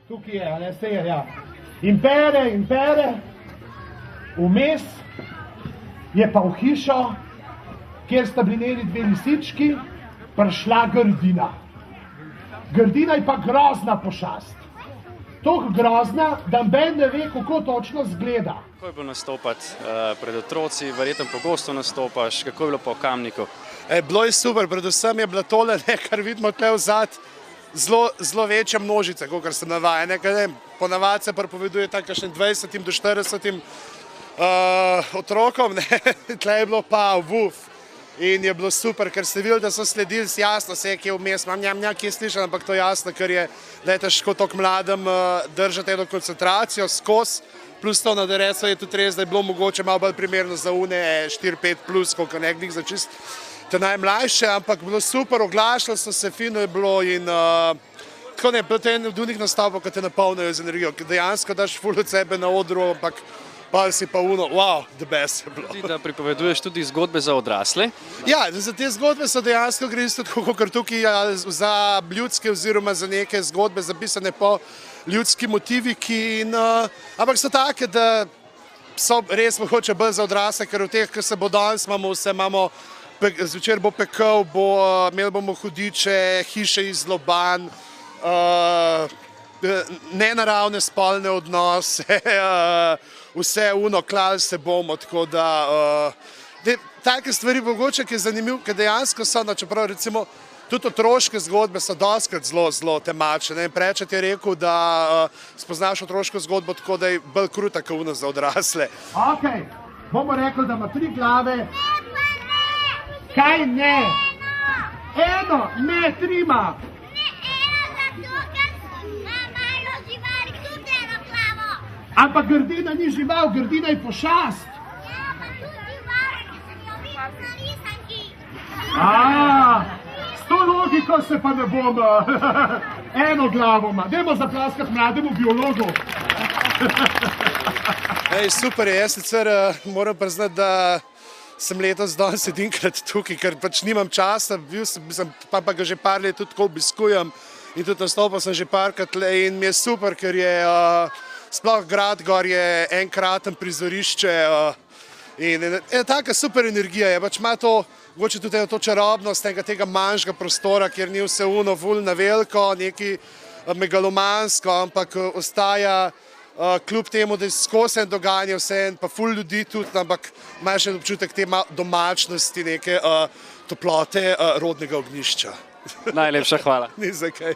Tukaj je, a ne, se je, ja. In pere, vmes je pa v hišo, kjer sta bili njeni dve lisički, prišla Grdina. Grdina je pa grozna pošast. Toliko grozna, da noben ne ve, kako točno izgleda. Kako je bilo nastopati pred otroci, verjetno pogosto nastopaš, kako je bilo pa v Kamniku? Bilo je super, predvsem je bilo tole, kar vidimo tukaj vzad, zelo večja množica, kot sem navajen. Ponavadi se pripoveduje kakšnim 20 do 40 otrokom, tukaj je bilo pa vuf. In je bilo super, ker ste videli, da so sledili, jasno se je, kje vmes, imam kje slišati, ampak to je jasno, ker je težko toliko mladim držati eno koncentracijo skozi, plus to na deresu je tudi res, da je bilo mogoče malo bolj primerno za une 4-5 plus, koliko nekdih za čist te najmlajše, ampak bilo super, oglašali so se, fino je bilo in tako ne, bilo to en od unih nastopov, ki te napolnijo z energijo, ki dejansko daš ful od sebe na odru, ampak pa si pa wow, the best je bilo. Tudi, da pripoveduješ tudi zgodbe za odrasle? Ja, za te zgodbe so dejansko gre isto tako, kot tukaj za ljudske oziroma za neke zgodbe zapisane po ljudski motiviki, ampak so take, da so res mogoče bolj za odrasle, ker v teh, ki se bo danes, imamo zvečer bo pekel, imeli bomo hudiče, hiše iz lobanj, nenaravne spolne odnose, vse klali se bomo, tako da take stvari mogoče, ki je zanimiv, ker dejansko so, čeprav recimo tudi otroške zgodbe so dostikrat zelo temačne. Prečet je rekel, da spoznaš otroško zgodbo tako, da je bolj kruta kot za odrasle. Ok, bomo rekli, da ima 3 glave. Kaj ne? Eno, ne 3 ima. Ampak Grdina ni žival, Grdina je pošast. S to logiko se pa ne bom eno glavo ima. Dajmo zaplaskati mlademu biologu. Super je, jaz sicer moram priznati, da sem letos danes edinkrat tukaj, ker pač nimam časa, pa ga že par let tudi tako obiskujem in tudi nastopal sem že parkrat in mi je super, ker je sploh grad gor je enkraten prizorišče in taka super energija je, pač ima to, mogoče tudi to čarobnost tega manjšega prostora, kjer ni vse ful na veliko, neki megalomansko, ampak ostaja kljub temu, da je skozi dogajanje vse pa ful ljudi tudi, ampak imaš en občutek te domačnosti, neke toplote rodnega ognjišča. Najlepša hvala. Ni za kaj.